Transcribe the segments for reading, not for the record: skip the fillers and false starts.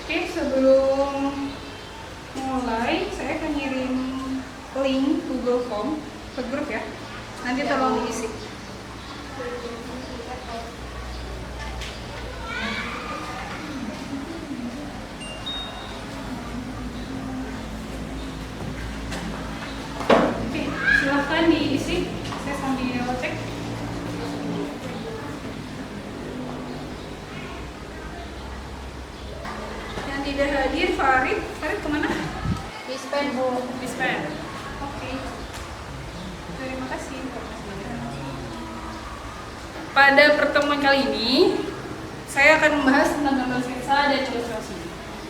Oke, sebelum mulai saya akan ngirim link Google Form ke grup ya. Nanti tolong diisi. Oke, silahkan diisi. Saya sambil cek. Yang tidak hadir, Farid kemana? Dispen Bu. Dispen. Oke. Terima kasih. Pada pertemuan kali ini, saya akan membahas tentang gambar sketsa dan ilustrasi.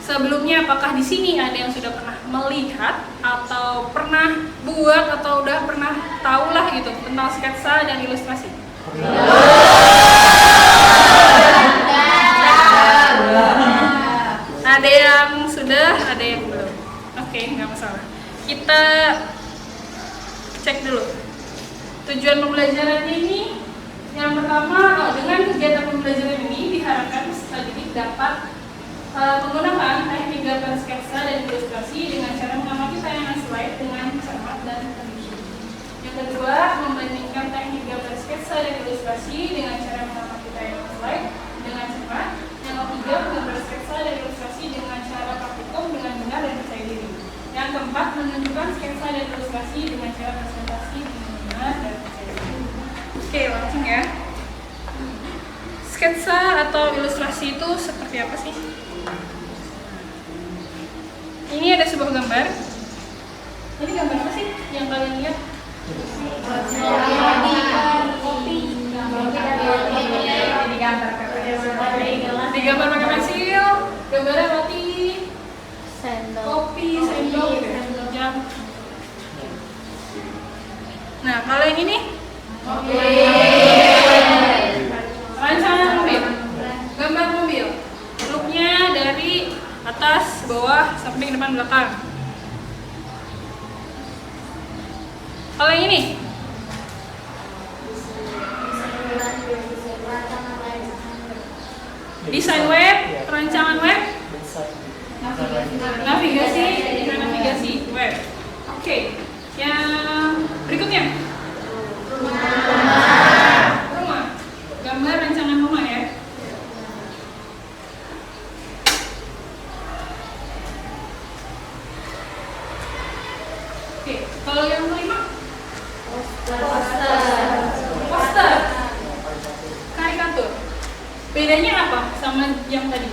Sebelumnya, apakah di sini ada yang sudah pernah melihat atau pernah buat atau udah pernah tahu lah gitu tentang sketsa dan ilustrasi? Ada yang sudah, ada yang belum. Oke, nggak masalah. Kita cek dulu. Tujuan pembelajaran ini, yang pertama, dengan kegiatan pembelajaran ini diharapkan peserta didik dapat menggunakan teknik gambar sketsa dan ilustrasi dengan cara mengamati tayangan slide dengan cermat dan teliti. Yang kedua, membandingkan teknik gambar sketsa dan ilustrasi dengan cara mengamati tayangan slide dengan cermat. Yang ketiga, menggambar sketsa dan ilustrasi dengan cara praktikum dengan benar dan percaya diri. Yang keempat, menunjukkan sketsa dan ilustrasi dengan cara presentasi dengan benar dan percaya diri. Oke, langsung ya. Sketsa atau ilustrasi itu seperti apa sih? Ini ada sebuah gambar. Ini gambar apa sih yang kalian lihat? Kopi. Digambar pakai pensil. Gambarnya roti, kopi, sendok, jam. Nah, kalau yang ini? Rancangan mobil. Gambar mobil. Looknya dari atas, bawah, samping, depan, belakang. Kalau yang ini? Desain web, perancangan web, navigasi web. Oke, yang berikutnya rumah, gambar rancangan rumah ya. Oke, kalau yang kelima poster, karikatur. Bedanya apa sama yang tadi?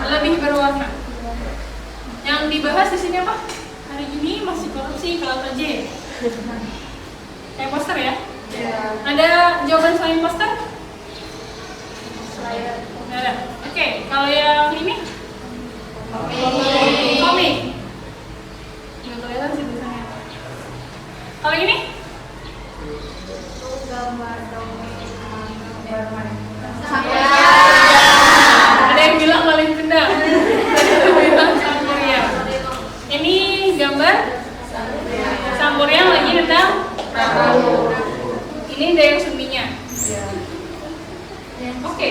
Lebih berwarna. Yang dibahas di sini apa? Hari ini masih korupsi kalau J. Kayak poster ya? Ada jawaban selain poster? Nggak ada. Oke, kalau yang ini? Komik. Nggak kelihatan sih tulisannya. Kalau ini? Ada yang bilang paling kendang. Bilang Sampurya. Ini gambar Sampurya lagi tentang ini Dayang Suminya. Oke,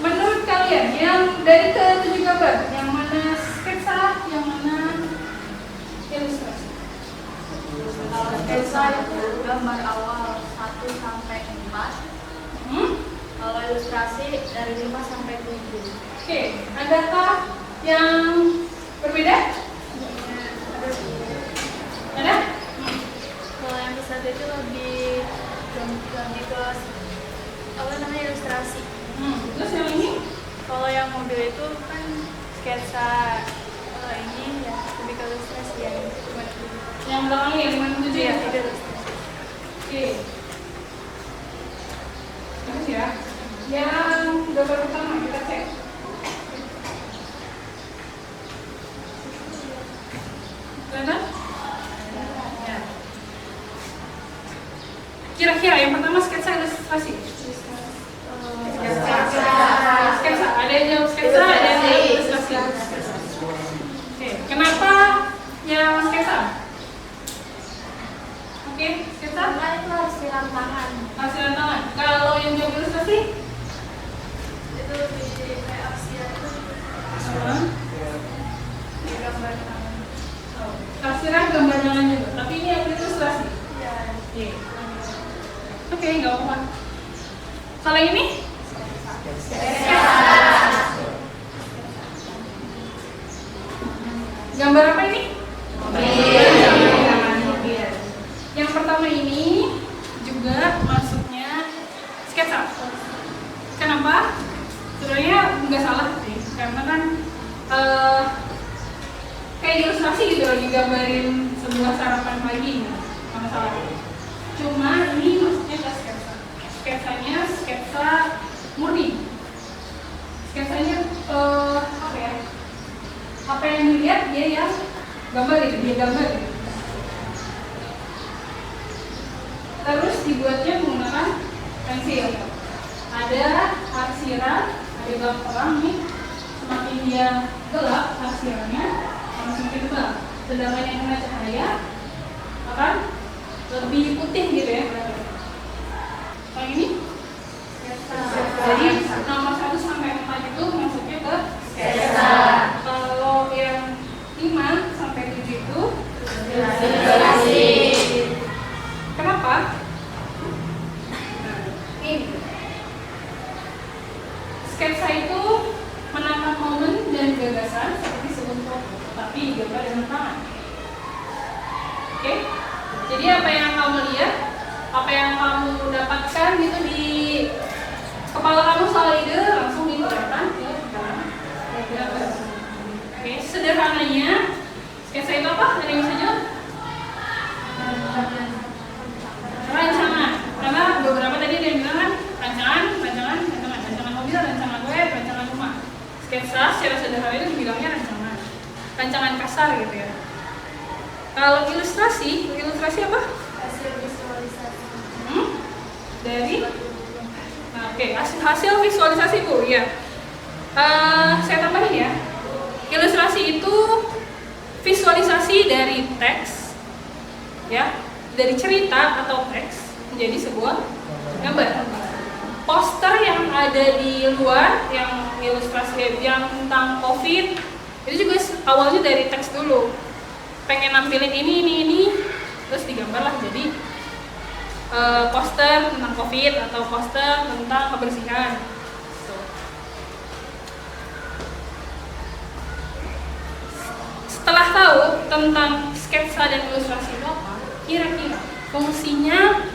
menurut kalian yang dari ke-7 gambar, yang mana sketsa, yang mana ilustrasi? Kalau sketsa itu gambar awal 1 sampai 4. Kalau ilustrasi dari 5 sampai 7. Oke, adakah yang berbeda? Ada? Kalau yang besar itu lebih ke ilustrasi. Terus yang ini? Kalau yang mobil itu kan sketsa, ini ya lebih ke ilustrasi ya. Yang belakangnya yang 57 ya? Itu ilustrasi. Oke. Terus ya. Yang gambar pertama kita cek. Kelihatan? Ya. Kira-kira yang pertama sketsa ilustrasi? Sketsa. Ada yang jawab sketsa, ada yang jawab ilustrasi. Oke. Kenapa yang sketsa? Oke, sketsa? Karena itu hasilan tangan. Hasilan tangan. Kalau yang jawab ilustrasi? Itu lebih kayak gambar tangan. Kasirnya gambar tangan juga, tapi ini yang ilustrasi. Iya. Oke, nggak apa-apa. Kalau yang ini? Gambar apa ini? Yang pertama ini juga masuknya sketsa. Kenapa? Sebenarnya nggak salah sih, karena kan kayak ilustrasi gitu lagi gambarin sebuah sarapan pagi, nggak masalah. Cuma ini maksudnya ke sketsa. Sketsanya sketsa murni. Sketsanya apa ya? Apa yang dilihat dia yang gambar gitu, dia gambar gitu. Terus dibuatnya menggunakan pensil. Ada arsiran, ada gelap terang nih. Semakin dia gelap arsirannya, semakin tebal. Sedangkan yang kena cahaya akan lebih putih gitu ya. Yang ini? Jadi nomor 1 sampai 4 itu masuknya ke sketsa. Kalau yang 5 sampai 7 itu ilustrasi. Kenapa? Ini sketsa itu menangkap momen dan gagasan seperti sebuah foto, tapi digambar dengan tangan. Oke? Jadi apa yang kamu lihat, apa yang kamu dapatkan itu di kepala kamu soal ide langsung ditularkan ke dalam gambar. Oke, sederhananya sketsa itu apa? Ada yang bisa jawab? Rancangan. Karena beberapa tadi ada yang bilang kan rancangan mobil, rancangan web, rancangan rumah. Sketsa secara sederhana itu dibilangnya rancangan kasar gitu ya. Kalau ilustrasi apa? Hasil visualisasi. Dari oke, hasil visualisasi Bu, ya. Saya tambahin ya. Ilustrasi itu visualisasi dari teks, ya, dari cerita atau teks menjadi sebuah gambar. Poster yang ada di luar, yang ilustrasi yang tentang COVID, itu juga awalnya dari teks dulu. Pengen nampilin ini, terus digambarlah jadi poster tentang COVID atau poster tentang kebersihan. Gitu. Setelah tahu tentang sketsa dan ilustrasi itu apa, kira-kira fungsinya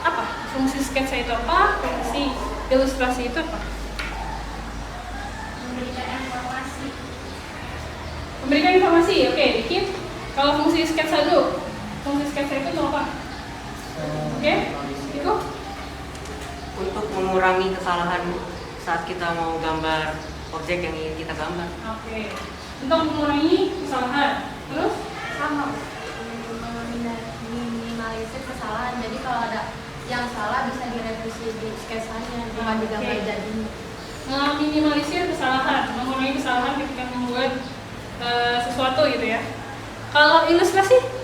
apa? Fungsi sketsa itu apa? Fungsi ilustrasi itu apa? Memberikan informasi. Memberikan informasi, oke, dikit. Kalau fungsi sketsa dulu, fungsi sketsa itu untuk apa? Oke, itu untuk mengurangi kesalahan saat kita mau gambar objek yang ingin kita gambar. Oke, untuk mengurangi kesalahan. Terus? Sama, minimalisir kesalahan. Jadi kalau ada yang salah bisa direvisi di sketsanya, bukan di gambar jadinya. Meminimalisir kesalahan, mengurangi kesalahan ketika membuat sesuatu gitu ya. Kalau ilustrasi?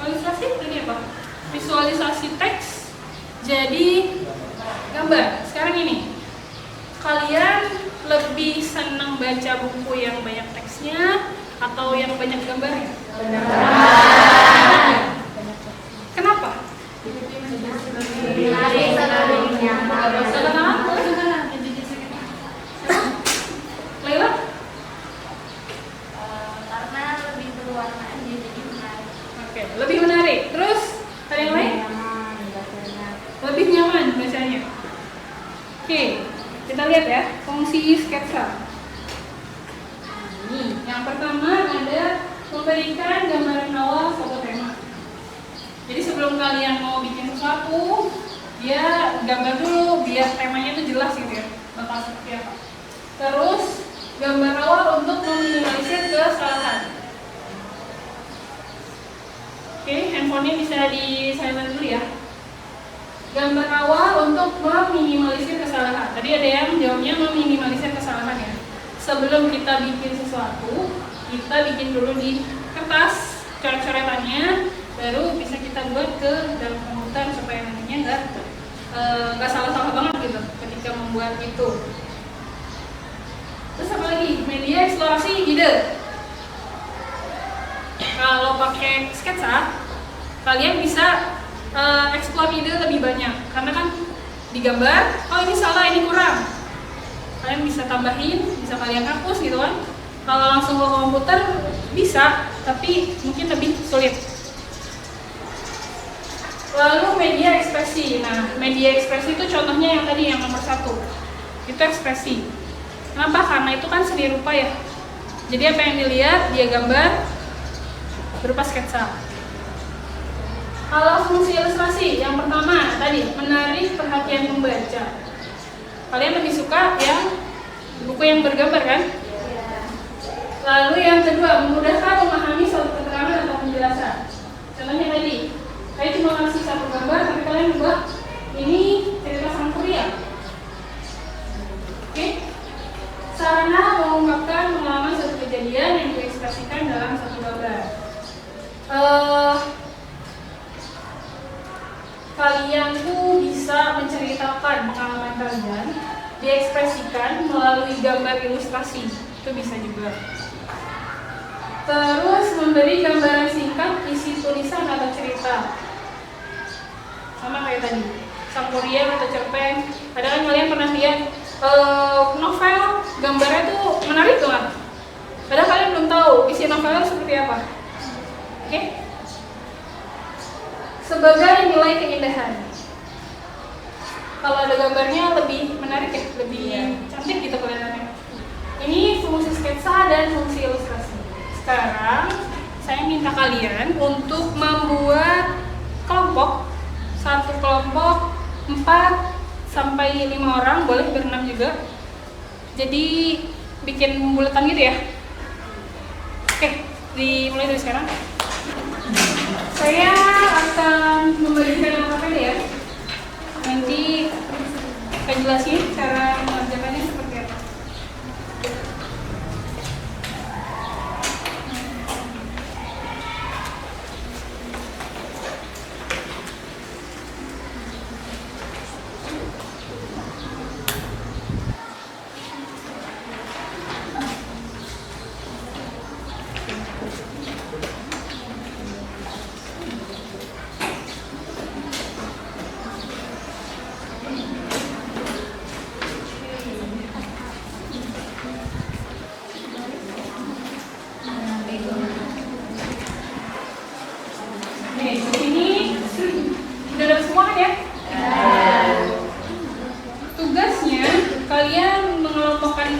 Ilustrasi ini apa? Visualisasi teks jadi gambar. Sekarang ini, kalian lebih senang baca buku yang banyak teksnya atau yang banyak gambarnya? Kenapa? Laila? Karena lebih berwarna aja jadi menarik. Oke, lebih menarik. Terus ada yang lain? Lebih nyaman bacanya. Oke, kita lihat ya fungsi sketsa. Ini yang pertama ada memberikan gambaran awal suatu tema. Jadi sebelum kalian mau bikin sesuatu, dia gambar dulu biar temanya itu jelas gitu ya, bakal seperti apa. Terus gambar awal untuk meminimalisir kesalahan. Oke, handphonenya bisa di silent dulu ya. Gambar awal untuk meminimalisir kesalahan. Tadi ada yang jawabnya meminimalisir kesalahan ya. Sebelum kita bikin sesuatu, kita bikin dulu di kertas coret-coretannya, baru bisa kita buat ke dalam komputer supaya nantinya nggak salah-salah banget gitu. buat itu. Terus apa lagi? Media eksplorasi ide. Kalau pakai sketsa, kalian bisa explore ide lebih banyak. Karena kan digambar, oh ini salah, ini kurang. Kalian bisa tambahin, bisa kalian hapus gitu kan. Kalau langsung ke komputer bisa, tapi mungkin lebih sulit. Lalu media ekspresi. Nah, media ekspresi itu contohnya yang tadi yang nomor 1. Itu ekspresi. Kenapa? Karena itu kan seni rupa ya. Jadi apa yang dilihat, dia gambar berupa sketsa. Kalau fungsi ilustrasi, yang pertama tadi menarik perhatian pembaca. Kalian lebih suka yang buku yang bergambar kan? Lalu yang kedua, memudahkan memahami suatu keterangan atau penjelasan. Contohnya tadi, saya cuma ngasih satu gambar, tapi kalian buat ini cerita sang pria. Oke? Sarana mengungkapkan pengalaman suatu kejadian yang diekspresikan dalam satu gambar. Kalian tuh bisa menceritakan pengalaman kalian, diekspresikan melalui gambar ilustrasi, itu bisa juga. Terus memberi gambaran singkat isi tulisan atau cerita, sama kayak tadi, sang pria atau cerpen. Padahal kalian pernah lihat novel, gambarnya tuh menarik banget. Padahal kalian belum tahu isi novelnya seperti apa. Oke? Sebagai nilai keindahan. Kalau ada gambarnya lebih menarik ya, lebih cantik gitu kelihatannya. Ini fungsi sketsa dan fungsi ilustrasi. Sekarang saya minta kalian untuk membuat kelompok, satu kelompok 4 sampai 5 orang, boleh berenam juga. Jadi bikin bulatan gitu ya. Oke, dimulai dari sekarang. Saya akan membagikan apa ya. Nanti saya jelasin cara mengerjakannya seperti apa.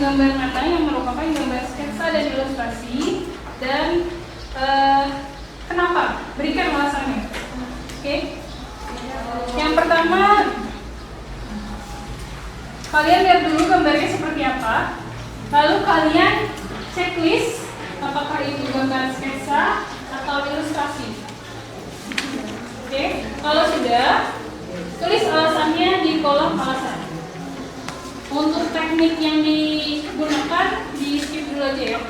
Gambar mana yang merupakan gambar sketsa dan ilustrasi, dan kenapa? Berikan alasannya. Oke. Yang pertama, kalian lihat dulu gambarnya seperti apa, lalu kalian checklist apakah itu gambar sketsa atau ilustrasi. Oke. Kalau sudah, tulis alasannya di kolom alasan. Untuk teknik yang digunakan, di skip dulu aja ya.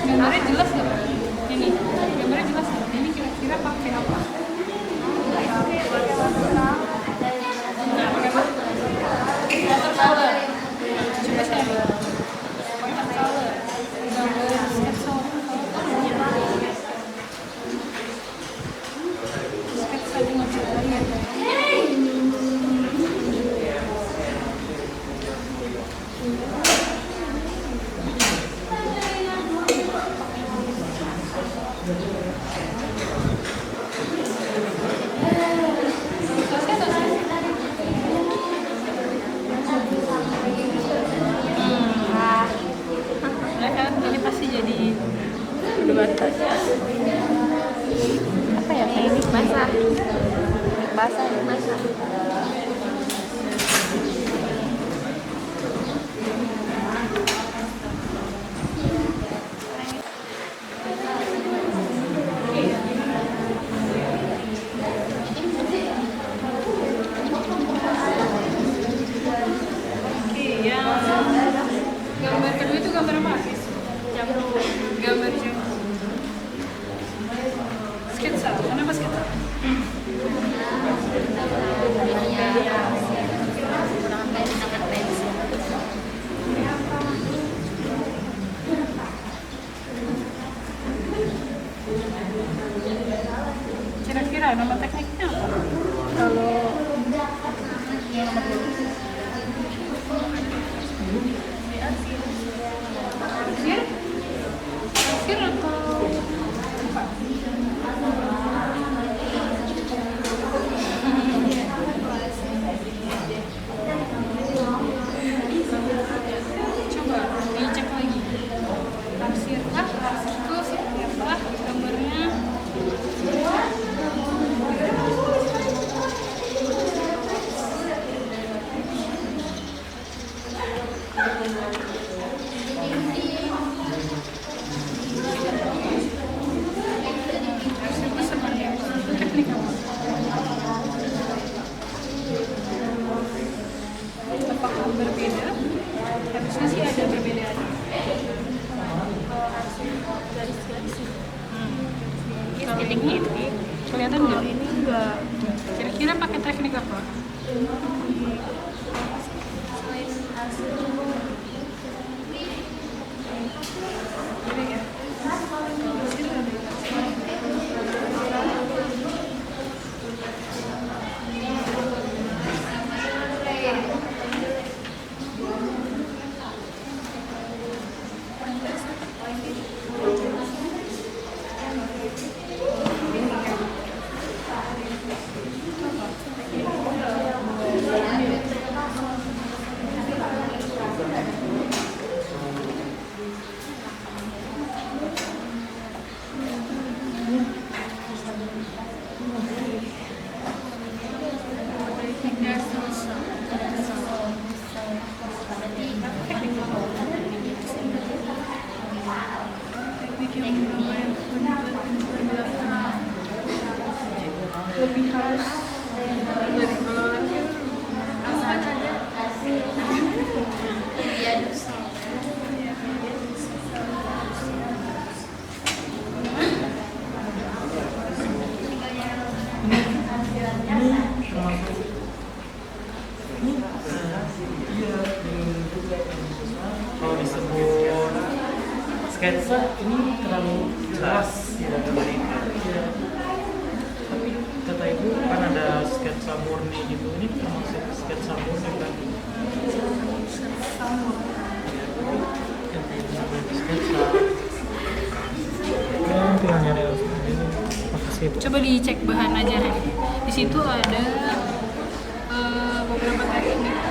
Gambarnya jelas nggak? Ini gambarnya jelas nggak? Ini kira-kira pakai apa? Watercolor. Coba saya lihat. Watercolor. Gambar sketsa. Sketsa dengan cahaya. basah. Apa ya, teknik basah. Basah. Oke, yang gambar kedua itu gambar apa? Gambar jam. Sketsa. Kenapa sketsa? Kira-kira nama tekniknya apa? Kalau arsir? Arsir atau apa? Coba dicek lagi. Arsir kah? Arsir itu seperti apa gambarnya? Arsir itu seperti apa? Teknik apa? Apakah berbeda? Harusnya sih ada perbedaan. Titik-titik kelihatan nggak? Ini enggak. Kira-kira pakai teknik apa? Selain arsir, Ini ya. Arsir ada teknik yang menggambarkan berbelakang. Lebih halus dari kalau lagi Kalau disebut sketsa ini terlalu jelas ya gambar ini. Tapi kata ibu kan ada sketsa murni gitu, ini termasuk sketsa murni kan? Sketsa. Ya, tinggal nyari ini. Makasih bu. coba dicek bahan ajaran. Di situ ada beberapa teknik yang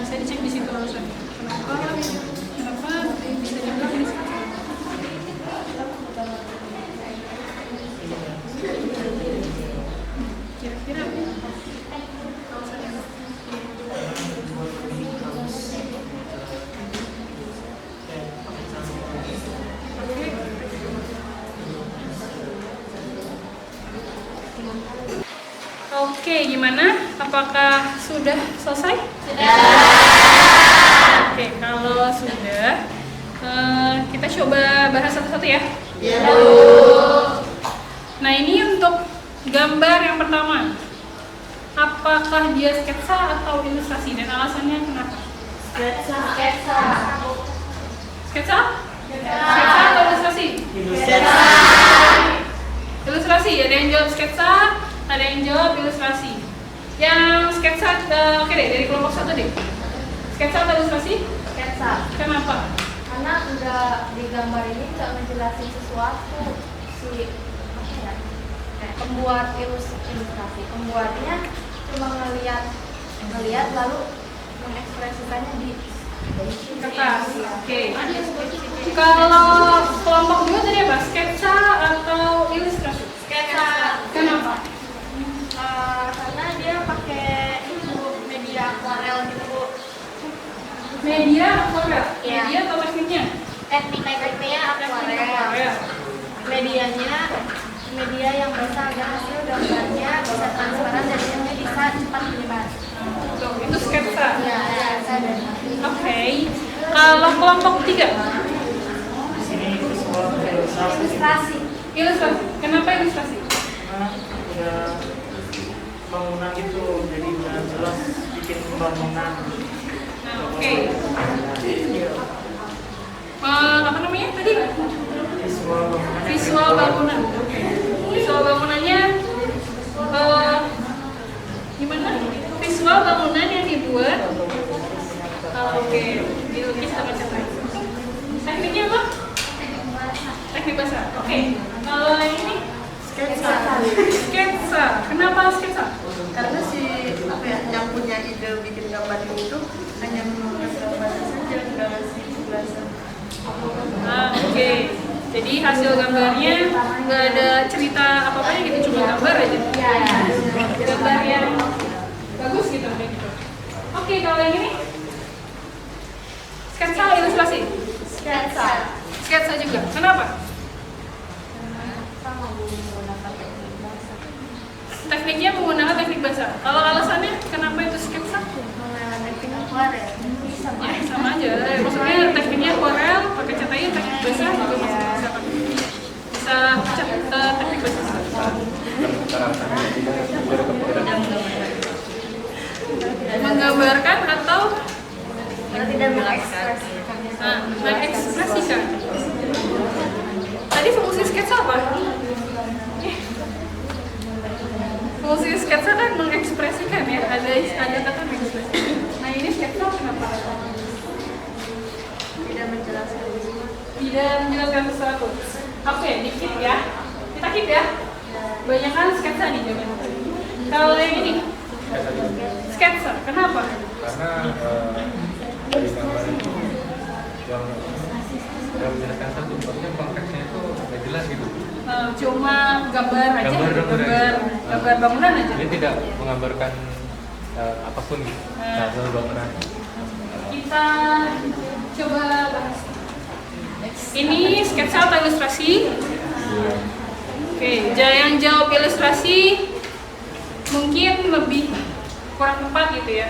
bisa dicek di situ alasannya. Kenapa bisa dibilang di situ? Kira-kira alasannya apa? Oke, gimana? Apakah sudah selesai? Oke, kalau sudah, kita coba bahas satu-satu ya. Nah, ini untuk gambar yang pertama. Apakah dia sketsa atau ilustrasi dan alasannya kenapa? sketsa. Sketsa? Sketsa atau ilustrasi? Ilustrasi. Ada yang jawab sketsa, ada yang jawab ilustrasi. Yang sketsa, oke deh, dari kelompok 1 deh. Sketsa atau ilustrasi? Sketsa. Kenapa? Karena udah di gambar ini nggak ngejelasin sesuatu si apa ya, pembuat ilustrasi. Pembuatnya cuma ngelihat lalu mengekspresikannya di Kertas. Oke. Kalau kelompok 2 tadi apa? Sketsa atau ilustrasi? Sketsa. Kenapa? Karena dia pakai media akuarel gitu Bu. Media akuarel. Iya. Media atau tekniknya? Tekniknya akuarel. Akuarel. Medianya media yang basah agar hasil gambarnya bisa transparan dan jadinya bisa cepat menyebar. Tuh, itu sketsa. Ya, saya Oke. Kalau kelompok 3? Di sini visual ilustrasi. ilustrasi. Ilustrasi. Kenapa ilustrasi? Karena udah bangunan itu jadi udah jelas bikin bangunan. Nah, oke. Apa namanya tadi? Visual bangunan. Visual bangunan. Visual bangunannya gimana? Visual bangunan yang dibuat. Oke, dilukis sama cetak. Tekniknya apa? Teknik basah. Oke. Kalau yang ini Sketsa. sketsa. Kenapa sketsa? Karena si apa ya yang punya ide bikin gambar ini tuh hanya menurut gambar saja, nggak ngasih penjelasan. Oke. Jadi hasil gambarnya nggak ada cerita apa-apa gitu, cuma gambar aja. Gambar yang bagus gitu kayak gitu. Oke, kalau yang ini sketsa ilustrasi. Sketsa. Sketsa juga. Kenapa? Sama menggunakan teknik basah. Tekniknya menggunakan teknik basah. Kalau alasannya kenapa itu sketsa? Menggunakan teknik akuarel. Sama. Ya, sama aja. Maksudnya tekniknya akuarel, pakai cat air, teknik basah juga masih bisa pakai. Bisa cat teknik basah. Menggambarkan atau Tidak mengekspresikan. mengekspresikan. Tadi fungsi sketsa apa? Fungsi sketsa kan mengekspresikan ya, ada kata mengekspresikan. Nah ini sketsa kenapa? Tidak menjelaskan sesuatu. Tidak menjelaskan sesuatu. Oke, dikit ya. Kita keep ya. Banyak kan sketsa nih jawabannya tadi. Kalau yang ini sketsa, kenapa? Karena di gambar itu yang menjelaskan satu maksudnya konteksnya itu nggak jelas gitu. Cuma gambar aja, gambar bangunan aja. Jadi tidak menggambarkan apapun gitu. Satu bangunan. Kita coba bahas. Ini sketsa atau ilustrasi? Oke, yang jawab ilustrasi mungkin lebih kurang tepat gitu ya.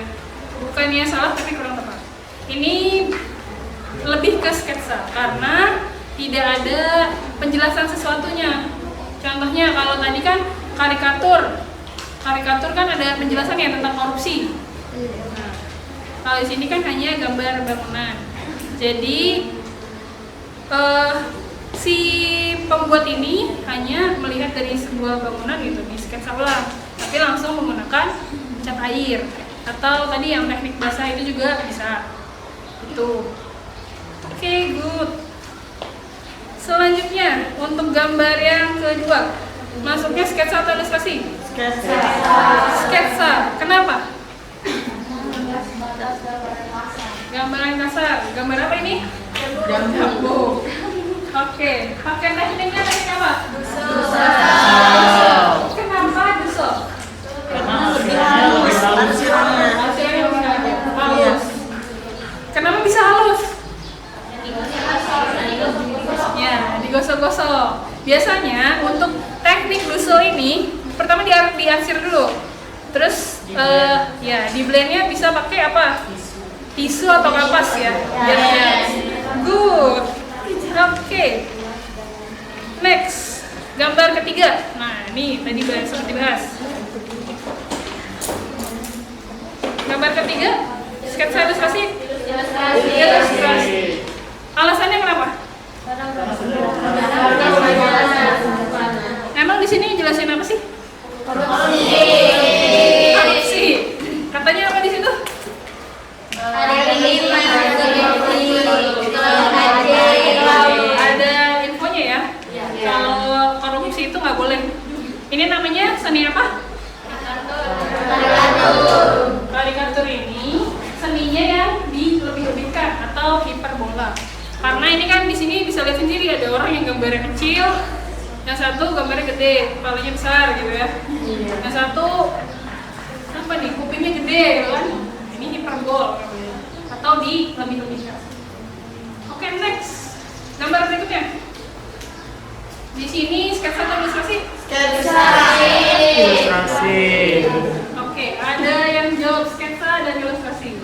Bukannya salah tapi kurang tepat. Ini lebih ke sketsa karena tidak ada penjelasan sesuatunya. Contohnya kalau tadi kan karikatur kan ada penjelasan ya tentang korupsi. Nah, kalau di sini kan hanya gambar bangunan. Jadi si pembuat ini hanya melihat dari sebuah bangunan gitu di sketsa ulang, tapi langsung menggunakan cat air atau tadi yang teknik basah itu juga bisa. Itu. Oke, good. Selanjutnya untuk gambar yang kedua, masuknya sketsa atau ilustrasi? Sketsa. Sketsa. Kenapa? Gambar yang kasar. Gambar apa ini? Jambu. Oke. Pakai tekniknya teknik apa? Duso. Kenapa duso? Karena lebih halus arsirannya. Hasilnya halus. Kenapa bisa halus? Ya, digosok-gosok. Biasanya untuk teknik duso ini pertama diarsir dulu. Terus ya di blendnya bisa pakai apa? Tisu atau kapas ya. Good. Oke. Next, gambar ketiga. Nah, ini tadi sempat dibahas. Gambar ketiga, sketsa ilustrasi. Ilustrasi. Alasannya kenapa? Emang di sini jelasin apa sih? Korupsi. Katanya apa di situ? Ada infonya ya. Kalau korupsi itu nggak boleh. Ini namanya seni apa? Karikatur ini seninya yang dilebih-lebihkan atau hiperbola. Karena ini kan di sini bisa lihat sendiri ada orang yang gambarnya kecil, yang satu gambarnya gede, kepalanya besar gitu ya. Yang satu apa nih, kupingnya gede gitu kan. Ini hiperbol atau dilebih-lebihkan. Oke, next. Gambar berikutnya. Di sini sketsa atau ilustrasi? Ilustrasi. Oke, ada yang jawab sketsa dan ilustrasi.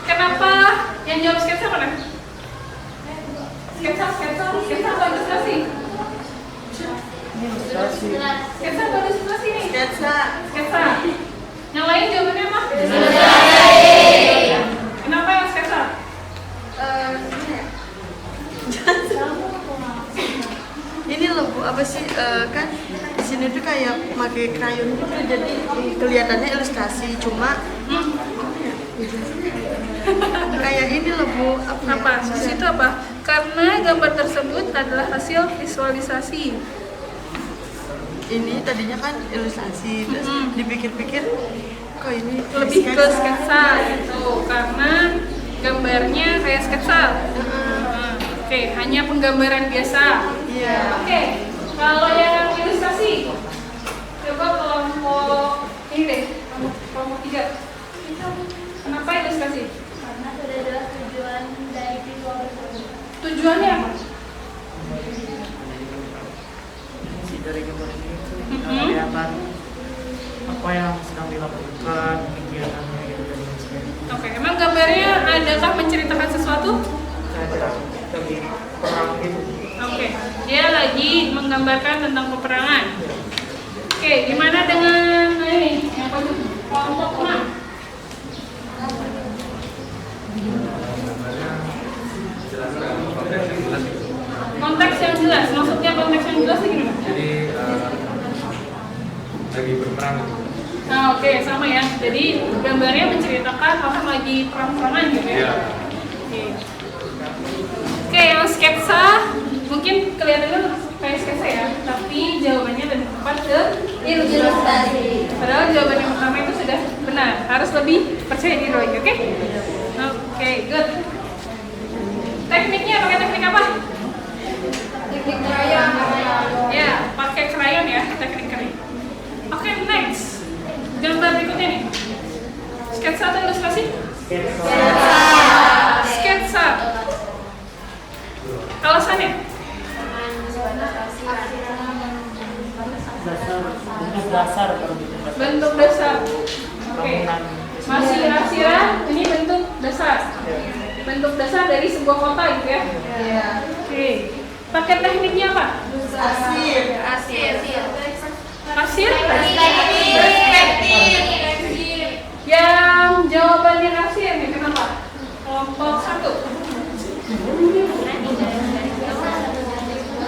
Kenapa yang jawab sketsa mana? Sketsa atau ilustrasi? Ilustrasi. Sketsa atau ilustrasi nih? Sketsa. Sketsa. Yang lain jawabannya apa? Kenapa yang sketsa? Ini loh Bu, apa sih kan di sini tuh kayak pakai krayon gitu, jadi kelihatannya ilustrasi, cuma kayak ini loh Bu, Apa? Di situ apa? Karena gambar tersebut adalah hasil visualisasi. Ini tadinya kan ilustrasi, terus dipikir-pikir kok ini Lebih ke sketsa gitu, karena gambarnya kayak sketsa. Oke, hanya penggambaran biasa. Iya. Oke, kalau yang ilustrasi, coba kelompok ini deh, kelompok 3. Kenapa ilustrasi? Karena sudah jelas tujuan dari visual tersebut. Tujuannya apa? Isi dari gambar ini tuh kelihatan apa yang sedang dilakukan, kegiatannya gitu dan lain sebagainya. Oke, emang gambarnya adakah menceritakan sesuatu? Kayak lagi perang gitu. Oke, dia lagi menggambarkan tentang peperangan. Oke, gimana dengan ini? Yang kelompok 6? Jelaskan konteks yang jelas itu. Konteks yang jelas, maksudnya konteks yang jelas ini gimana? Jadi lagi berperang gitu. Nah, oke, sama ya. Jadi gambarnya menceritakan orang lagi perang-perangan gitu ya. Iya. Oke, yang sketsa mungkin kelihatannya kayak sketsa ya, tapi jawabannya lebih tepat ke ilustrasi. Padahal jawaban yang pertama itu sudah benar. Harus lebih percaya diri lagi, oke? Oke, good. Tekniknya pakai teknik apa? Teknik krayon. Ya, pakai krayon ya, teknik krayon. Oke, next. Gambar berikutnya nih. Sketsa atau ilustrasi? Sketsa. Alasannya? Bentuk dasar baru bikin dasar. Bentuk dasar. Oke. Masih arsiran, ini bentuk dasar. Bentuk dasar dari sebuah kota gitu ya? Iya. Oke. Pakai tekniknya apa? Arsir. Arsir? Yang jawabannya arsir nih, kenapa? Kelompok 1.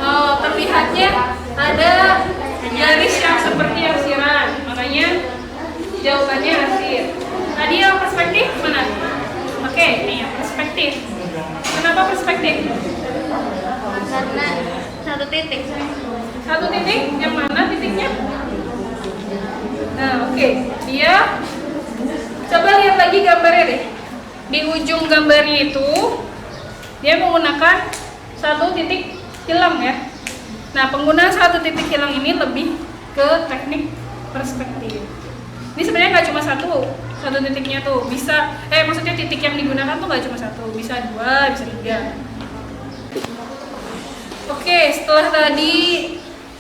Oh, terlihatnya ada garis yang seperti arsiran, makanya jawabannya arsir. Tadi yang perspektif mana? Oke, ini yang perspektif. Kenapa perspektif? Karena satu titik. Satu titik, yang mana titiknya? Nah, oke. Dia coba lihat lagi gambarnya deh. Di ujung gambarnya itu dia menggunakan satu titik hilang ya. Nah, penggunaan satu titik hilang ini lebih ke teknik perspektif. Ini sebenarnya nggak cuma satu titiknya tuh bisa, maksudnya titik yang digunakan tuh nggak cuma satu, bisa 2, bisa 3. Oke, setelah tadi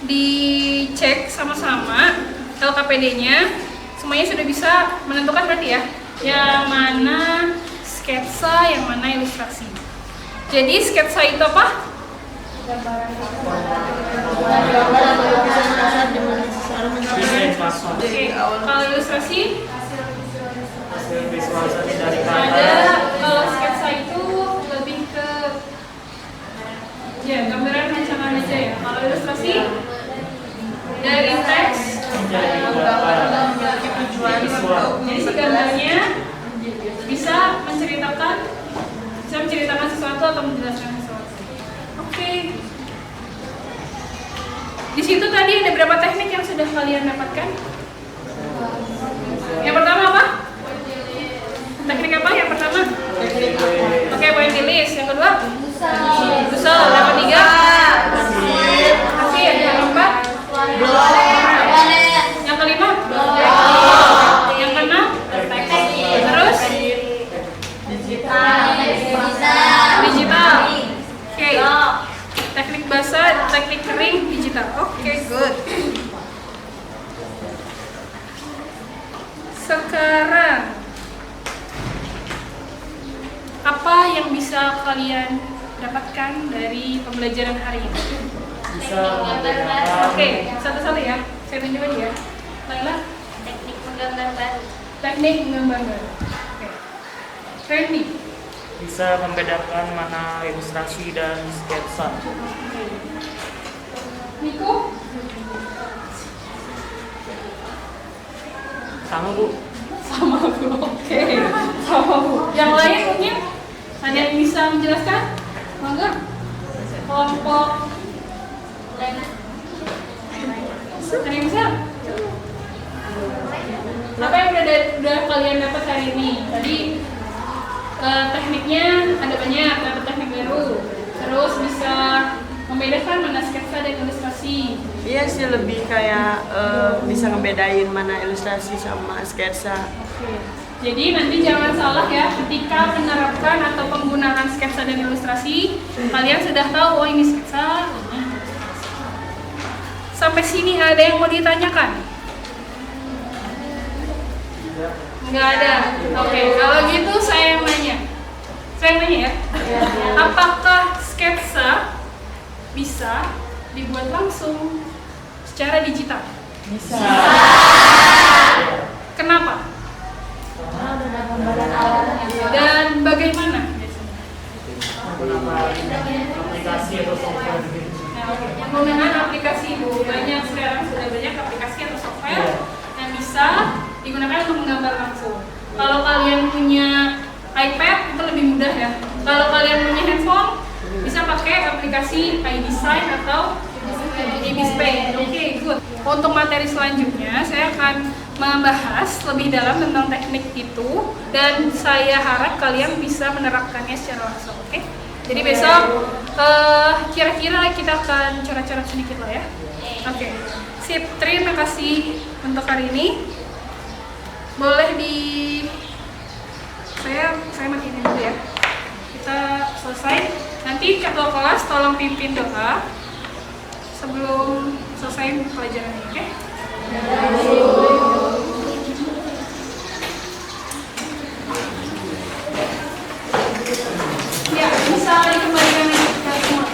dicek sama-sama LKPD-nya, semuanya sudah bisa menentukan berarti ya, yang mana sketsa, yang mana ilustrasi. Jadi sketsa itu apa? Desain pasar. Oke, kalau ilustrasi Hasil visualisasi dari ada, kalau sketsa itu lebih ke siswa. Jadi si gambarnya bisa menceritakan sesuatu atau menjelaskan sesuatu. Oke. Di situ tadi ada berapa teknik yang sudah kalian dapatkan? Yang pertama apa? Teknik apa? Yang pertama? Oke, point tulis. Yang kedua? Busel. Yang ketiga? Oke, yang keempat? Yang kelima? Yang keenam? Terus? Digital. Oke. Teknik basah, teknik kering, digital. Oke, good. Sekarang apa yang bisa kalian dapatkan dari pembelajaran hari ini? Bisa membedakan. Oke, satu-satu ya. Saya tunjuk aja ya. Laila, Teknik menggambar baru. teknik menggambar baru. Oke. Randy, Bisa membedakan mana ilustrasi dan sketsa. Niko, Sama Bu. sama Bu. Oke, sama Bu. Yang lain mungkin ada yang bisa menjelaskan? Mangga. Kelompok ada yang bisa? Apa yang udah kalian dapat hari ini? Tadi tekniknya ada banyak, dapat teknik baru. Terus bisa membedakan mana sketsa dan ilustrasi. Iya sih, lebih kayak bisa ngebedain mana ilustrasi sama sketsa. Jadi nanti jangan salah ya, ketika menerapkan atau penggunaan sketsa dan ilustrasi, kalian sudah tahu, oh ini sketsa, ini ilustrasi. Sampai sini ada yang mau ditanyakan? Nggak ada. Oke, kalau gitu saya yang nanya. Saya yang nanya ya. Apakah sketsa bisa dibuat langsung secara digital? Bisa. Kenapa? Dan bagaimana biasanya? Menggunakan aplikasi atau software gitu. Nah, oke. Penggunaan aplikasi Bu, banyak sekarang sudah banyak aplikasi atau software yang bisa digunakan untuk menggambar langsung. Kalau kalian punya iPad itu lebih mudah ya. Kalau kalian punya handphone bisa pakai aplikasi iDesign atau Ibis Paint. Oke, good. Untuk materi selanjutnya saya akan membahas lebih dalam tentang teknik itu dan saya harap kalian bisa menerapkannya secara langsung. Oke? Jadi besok kira-kira kita akan coret-coret sedikit lah ya. Oke. Sip, terima kasih untuk hari ini. Boleh saya matiin dulu ya. Kita selesai. Nanti ketua kelas tolong pimpin doa sebelum selesai pelajaran ini, oke? Ya, bisa dikembalikan lagi ke semua.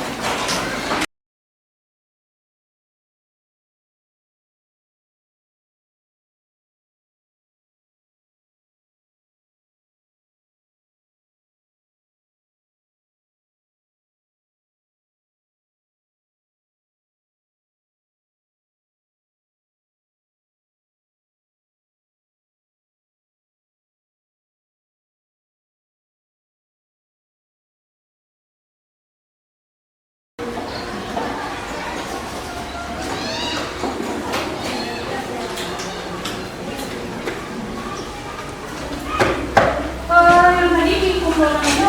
Yang tadi dikumpulkan itu